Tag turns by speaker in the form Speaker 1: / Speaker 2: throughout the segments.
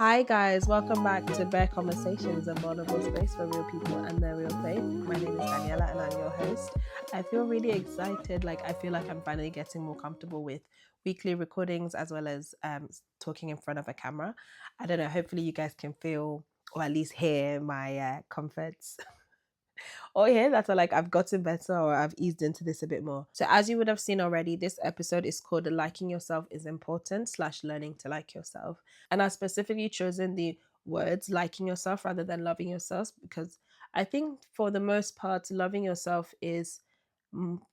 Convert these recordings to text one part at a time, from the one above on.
Speaker 1: Hi guys, welcome back to Bare Conversations, a vulnerable space for real people and their real faith. My name is Daniela and I'm your host. I feel really excited, I feel like I'm finally getting more comfortable with weekly recordings as well as talking in front of a camera. I don't know, hopefully you guys can feel or at least hear my comforts. Oh yeah, that's like I've gotten better or I've eased into this a bit more. So as you would have seen already, this episode is called Liking Yourself is Important / Learning to Like Yourself. And I've specifically chosen the words liking yourself rather than loving yourself because I think for the most part, loving yourself is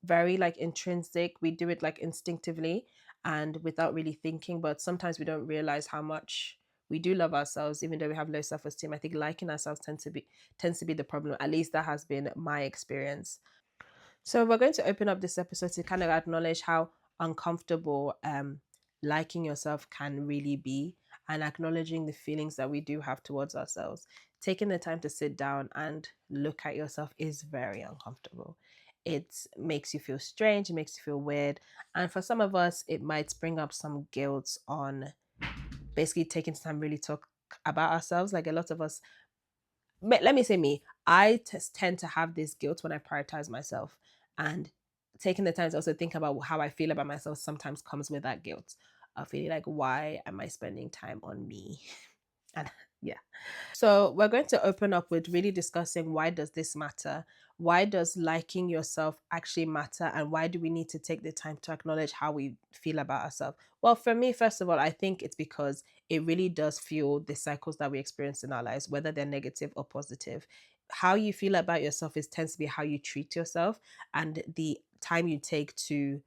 Speaker 1: very intrinsic. We do it instinctively and without really thinking, but sometimes we don't realize how much we do love ourselves even though we have low self-esteem. I think liking ourselves tends to be the problem. At least that has been my experience. So we're going to open up this episode to kind of acknowledge how uncomfortable liking yourself can really be, and acknowledging the feelings that we do have towards ourselves. Taking the time to sit down and look at yourself is very uncomfortable. It makes you feel strange, it makes you feel weird, and for some of us it might bring up some guilt on basically taking time really talk about ourselves. Like a lot of us, let me say me, I tend to have this guilt when I prioritize myself, and taking the time to also think about how I feel about myself sometimes comes with that guilt of feeling like, why am I spending time on me? And yeah. So we're going to open up with really discussing, why does this matter? Why does liking yourself actually matter? And why do we need to take the time to acknowledge how we feel about ourselves? Well, for me, first of all, I think it's because it really does fuel the cycles that we experience in our lives, whether they're negative or positive. How you feel about yourself tends to be how you treat yourself, and the time you take to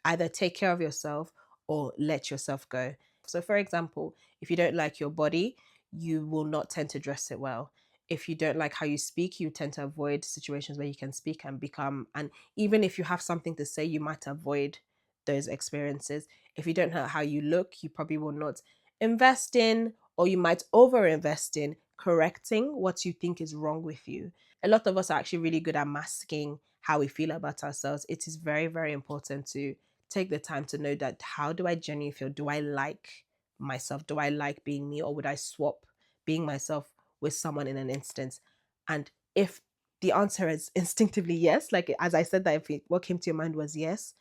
Speaker 1: either take care of yourself or let yourself go. So, for example, if you don't like your body, you will not tend to dress it well. If you don't like how you speak, you tend to avoid situations where you can speak and become, and even if you have something to say, you might avoid those experiences. If you don't know how you look, you probably will not invest in, or you might over invest in correcting what you think is wrong with you. A lot of us are actually really good at masking how we feel about ourselves. It is very, very important to take the time to know that, how do I genuinely feel? Do I like myself? Do I like being me? Or would I swap being myself with someone in an instance? And if the answer is instinctively yes, like as I said, that what came to your mind was yes,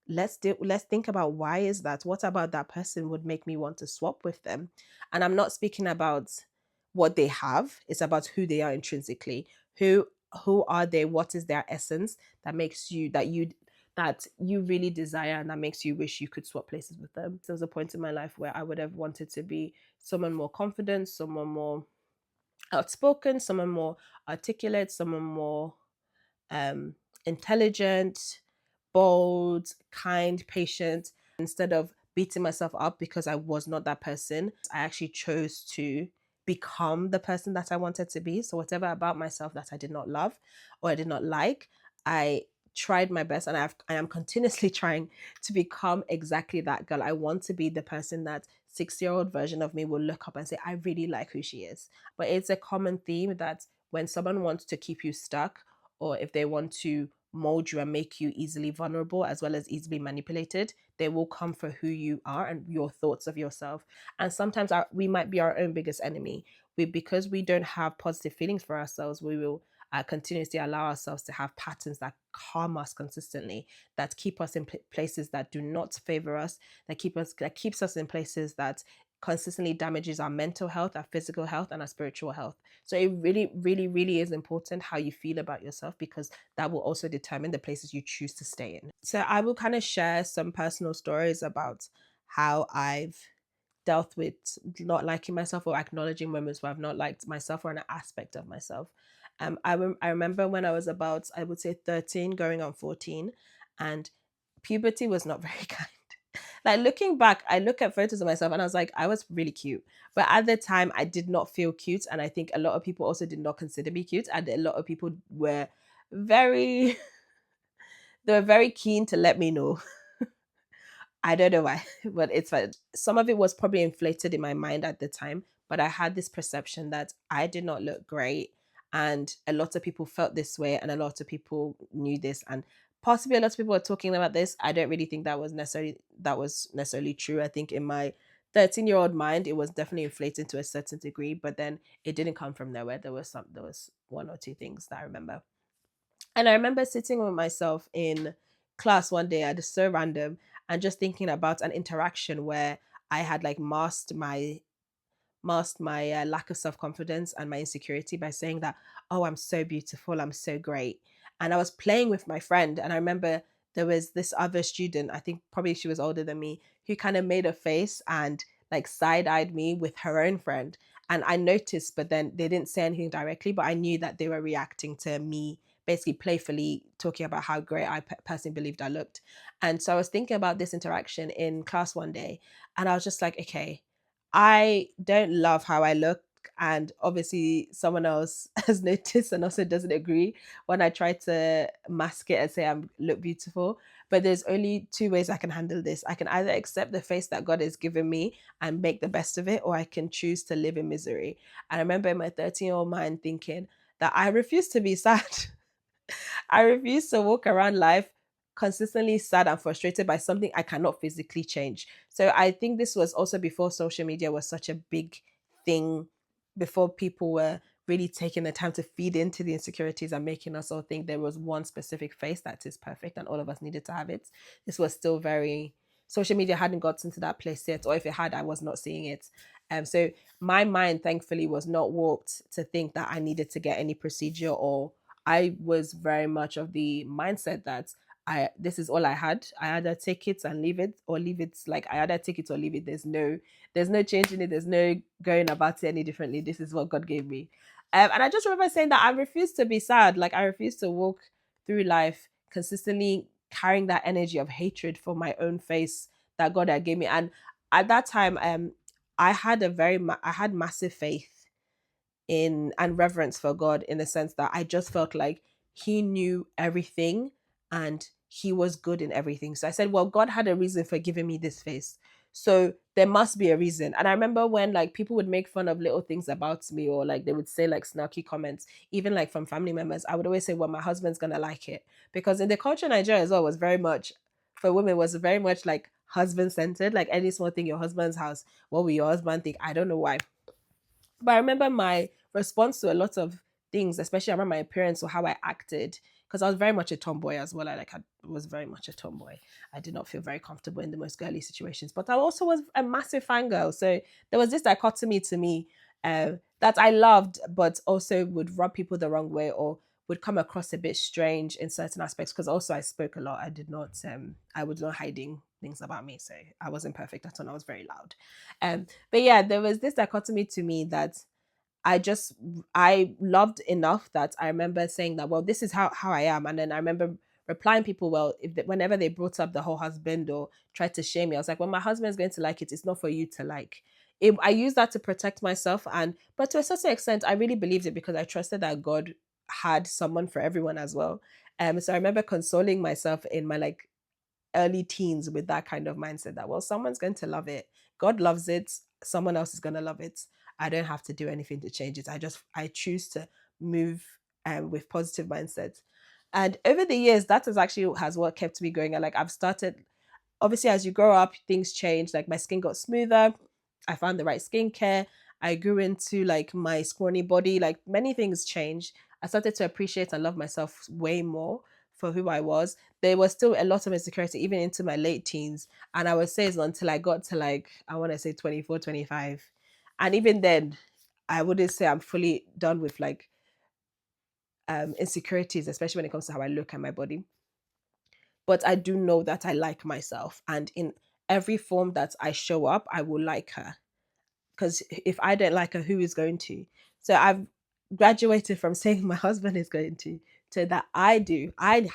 Speaker 1: let's think about, why is that? What about that person would make me want to swap with them? And I'm not speaking about what they have, it's about who they are intrinsically. Who are they? What is their essence that makes you that you really desire, and that makes you wish you could swap places with them? There was a point in my life where I would have wanted to be someone more confident, someone more outspoken, someone more articulate, someone more um, intelligent, bold, kind, patient. Instead of beating myself up because I was not that person, I actually chose to become the person that I wanted to be. So whatever about myself that I did not love or I did not like, I tried my best, and I am continuously trying to become exactly that girl. I want to be the person that 6-year-old version of me will look up and say, I really like who she is. But it's a common theme that when someone wants to keep you stuck, or if they want to mold you and make you easily vulnerable as well as easily manipulated, they will come for who you are and your thoughts of yourself. And sometimes we might be our own biggest enemy. Because we don't have positive feelings for ourselves, we will continuously allow ourselves to have patterns that harm us consistently, that keep us in places that do not favor us, that keeps us in places that consistently damages our mental health, our physical health, and our spiritual health. So it really, really, really is important how you feel about yourself, because that will also determine the places you choose to stay in. So I will kind of share some personal stories about how I've dealt with not liking myself, or acknowledging moments where I've not liked myself or an aspect of myself. I remember when I was about, I would say, 13 going on 14, and puberty was not very kind. Like looking back, I look at photos of myself and I was like, I was really cute. But at the time, I did not feel cute. And I think a lot of people also did not consider me cute. And a lot of people were very, they were very keen to let me know. I don't know why, but it's fine. Some of it was probably inflated in my mind at the time, but I had this perception that I did not look great. And a lot of people felt this way, and a lot of people knew this. And possibly a lot of people were talking about this. I don't really think that was necessarily true. I think in my 13-year-old mind, it was definitely inflated to a certain degree, but then it didn't come from nowhere. There was one or two things that I remember. And I remember sitting with myself in class one day, at so random, and just thinking about an interaction where I had like masked my lack of self confidence and my insecurity by saying that, oh, I'm so beautiful, I'm so great. And I was playing with my friend, and I remember there was this other student, I think probably she was older than me, who kind of made a face and like side eyed me with her own friend. And I noticed, but then they didn't say anything directly, but I knew that they were reacting to me basically playfully talking about how great I personally believed I looked. And so I was thinking about this interaction in class one day, and I was just like, okay, I don't love how I look. And obviously, someone else has noticed and also doesn't agree when I try to mask it and say I look beautiful. But there's only two ways I can handle this. I can either accept the face that God has given me and make the best of it, or I can choose to live in misery. And I remember in my 13-year-old mind thinking that I refuse to be sad. I refuse to walk around life consistently sad and frustrated by something I cannot physically change. So I think this was also before social media was such a big thing, before people were really taking the time to feed into the insecurities and making us all think there was one specific face that is perfect and all of us needed to have it. This was still very, social media hadn't gotten to that place yet, or if it had, I was not seeing it. So my mind thankfully was not warped to think that I needed to get any procedure, or I was very much of the mindset that I this is all I had. I either take it and leave it, or leave it. Like I either take it or leave it. There's no changing it. There's no going about it any differently. This is what God gave me. And I just remember saying that I refuse to be sad. Like I refuse to walk through life consistently carrying that energy of hatred for my own face that God had gave me. And at that time, I had I had massive faith in and reverence for God, in the sense that I just felt like he knew everything and he was good in everything. So I said, well, God had a reason for giving me this face. So there must be a reason. And I remember when like people would make fun of little things about me, or like they would say like snarky comments, even like from family members, I would always say, well, my husband's gonna like it. Because in the culture in Nigeria as well was very much, for women, was very much like husband centered. Like any small thing, your husband's house, what will your husband think? I don't know why. But I remember my response to a lot of things, especially around my appearance or how I acted, because I was very much a tomboy as well. I was very much a tomboy. I did not feel very comfortable in the most girly situations, but I also was a massive fangirl. So there was this dichotomy to me that I loved, but also would rub people the wrong way, or would come across a bit strange in certain aspects. Because also I spoke a lot. I was not hiding things about me. So I wasn't perfect at all. I was very loud. But yeah, there was this dichotomy to me that I just I loved enough that I remember saying that, well, this is how I am. And then I remember replying people, well, whenever they brought up the whole husband or tried to shame me, I was like, well, my husband's going to like it. It's not for you to like. I used that to protect myself, and but to a certain extent I really believed it because I trusted that God had someone for everyone as well. So I remember consoling myself in my like early teens with that kind of mindset that, well, someone's going to love it. God loves it. Someone else is going to love it. I don't have to do anything to change it. I choose to move with positive mindsets. And over the years, that has actually has what kept me going. And like I've started, obviously, as you grow up, things change. Like my skin got smoother. I found the right skincare. I grew into like my scrawny body. Like many things changed. I started to appreciate and love myself way more for who I was. There was still a lot of insecurity even into my late teens. And I would say it's until I got to like, I want to say 24, 25. And even then, I wouldn't say I'm fully done with like insecurities, especially when it comes to how I look at my body. But I do know that I like myself. And in every form that I show up, I will like her. Because if I don't like her, who is going to? So I've graduated from saying my husband is going to that I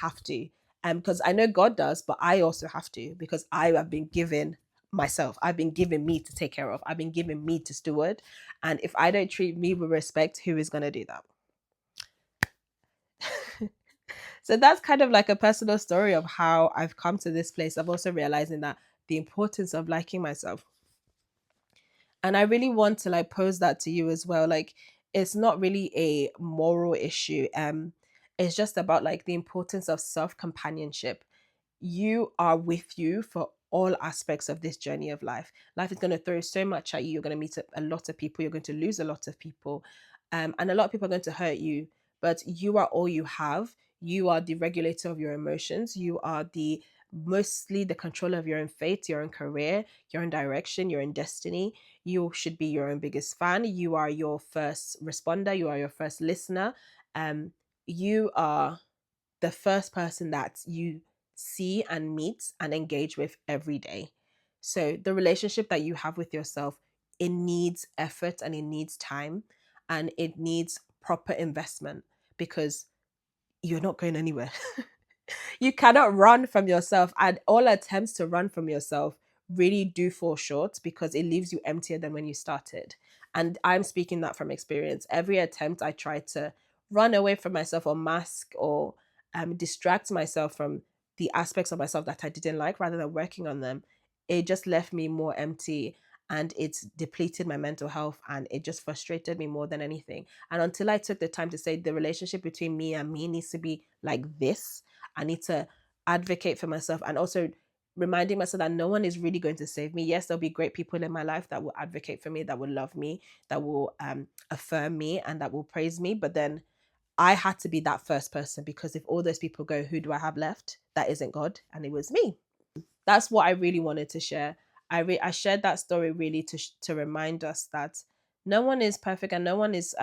Speaker 1: have to. Because I know God does, but I also have to, because I have been given myself. I've been given me to take care of. I've been given me to steward. And if I don't treat me with respect, who is going to do that? So that's kind of like a personal story of how I've come to this place of also realizing that the importance of liking myself. And I really want to like pose that to you as well. Like it's not really a moral issue. It's just about like the importance of self companionship. You are with you for all aspects of this journey of life. Life is going to throw so much at you. You're going to meet a lot of people. You're going to lose a lot of people. And a lot of people are going to hurt you. But you are all you have. You are the regulator of your emotions. You are the mostly the controller of your own fate, your own career, your own direction, your own destiny. You should be your own biggest fan. You are your first responder. You are your first listener. You are the first person that you see and meet and engage with every day. So the relationship that you have with yourself, it needs effort and it needs time and it needs proper investment because you're not going anywhere. You cannot run from yourself, and all attempts to run from yourself really do fall short because it leaves you emptier than when you started. And I'm speaking that from experience. Every attempt I tried to run away from myself or mask or distract myself from the aspects of myself that I didn't like rather than working on them, it just left me more empty and it depleted my mental health and it just frustrated me more than anything. And until I took the time to say the relationship between me and me needs to be like this, I need to advocate for myself and also reminding myself that no one is really going to save me. Yes, there'll be great people in my life that will advocate for me, that will love me, that will affirm me, and that will praise me. But then I had to be that first person because if all those people go, who do I have left? That isn't God, and it was me. That's what I really wanted to share. I shared that story really to remind us that no one is perfect and no one is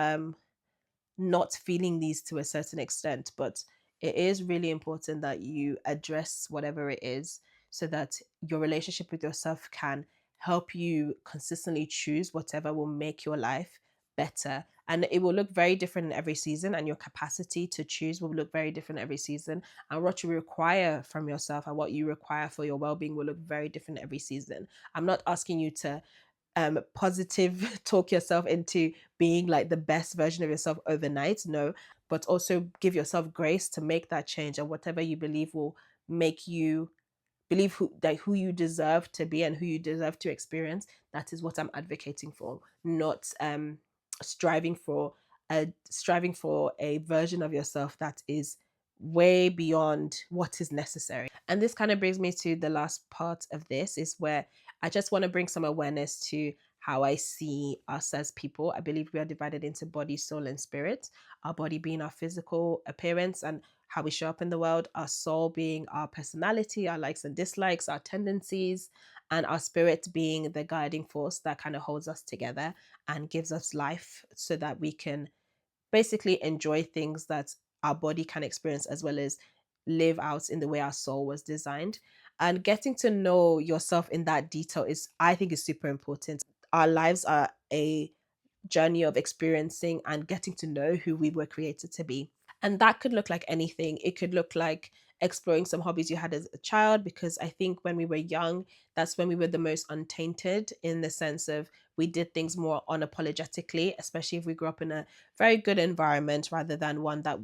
Speaker 1: not feeling these to a certain extent, but it is really important that you address whatever it is so that your relationship with yourself can help you consistently choose whatever will make your life better. And it will look very different in every season, and your capacity to choose will look very different every season. And what you require from yourself and what you require for your well being will look very different every season. I'm not asking you to positive talk yourself into being like the best version of yourself overnight, no, but also give yourself grace to make that change, and whatever you believe will make you believe who you deserve to be and who you deserve to experience. That is what I'm advocating for, not striving for striving for a version of yourself that is way beyond what is necessary. And this kind of brings me to the last part of this, is where I just want to bring some awareness to how I see us as people. I believe we are divided into body, soul, and spirit. Our body being our physical appearance and how we show up in the world, our soul being our personality, our likes and dislikes, our tendencies, and our spirit being the guiding force that kind of holds us together and gives us life so that we can basically enjoy things that our body can experience as well as live out in the way our soul was designed. And getting to know yourself in that detail is, I think, is super important. Our lives are a journey of experiencing and getting to know who we were created to be. And that could look like anything. It could look like exploring some hobbies you had as a child, because I think when we were young, that's when we were the most untainted, in the sense of we did things more unapologetically, especially if we grew up in a very good environment rather than one that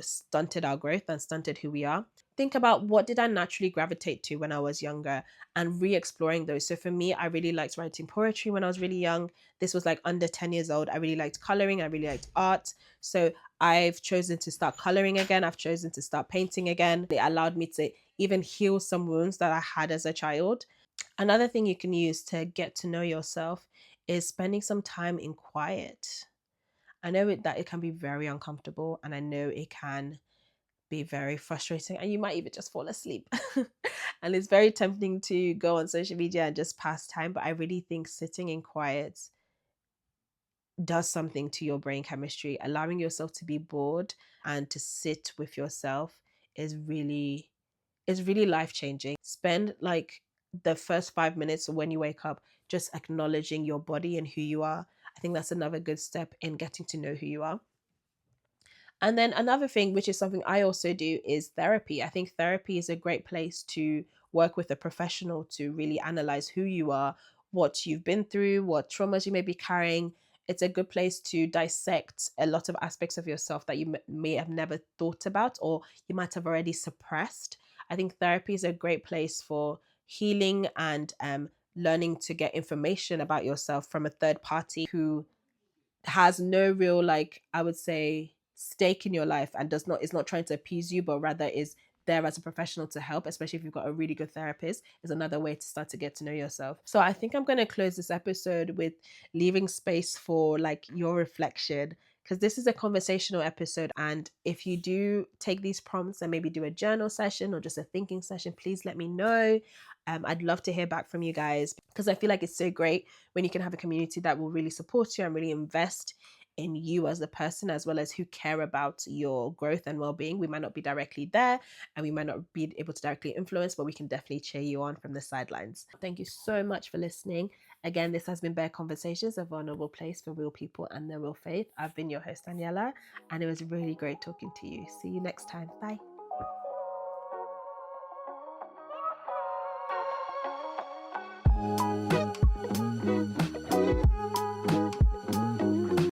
Speaker 1: stunted our growth and stunted who we are. Think about, what did I naturally gravitate to when I was younger, and re-exploring those. So for me, I really liked writing poetry when I was really young. This was like under 10 years old. I really liked coloring. I really liked art. So I've chosen to start coloring again. I've chosen to start painting again. It allowed me to even heal some wounds that I had as a child. Another thing you can use to get to know yourself is spending some time in quiet. I know that it can be very uncomfortable, and I know it can be very frustrating, and you might even just fall asleep. And it's very tempting to go on social media and just pass time, but I really think sitting in quiet does something to your brain chemistry. Allowing yourself to be bored and to sit with yourself is really life changing. Spend like the first 5 minutes when you wake up just acknowledging your body and who you are. I think that's another good step in getting to know who you are. And then another thing, which is something I also do, is therapy. I think therapy is a great place to work with a professional to really analyze who you are, what you've been through, what traumas you may be carrying. It's a good place to dissect a lot of aspects of yourself that you may have never thought about or you might have already suppressed. I think therapy is a great place for healing and learning to get information about yourself from a third party who has no real, like, I would say, stake in your life and does not is not trying to appease you, but rather is there as a professional to help, especially if you've got a really good therapist, is another way to start to get to know yourself. So I think I'm going to close this episode with leaving space for like your reflection, because this is a conversational episode. And if you do take these prompts and maybe do a journal session or just a thinking session, please let me know. I'd love to hear back from you guys, because I feel like it's so great when you can have a community that will really support you and really invest in you as a person, as well as who care about your growth and well-being. We might not be directly there and we might not be able to directly influence, but we can definitely cheer you on from the sidelines. Thank you so much for listening. Again, this has been Bare Conversations, a vulnerable place for real people and their real faith. I've been your host, Daniela, and it was really great talking to you. See you next time. Bye.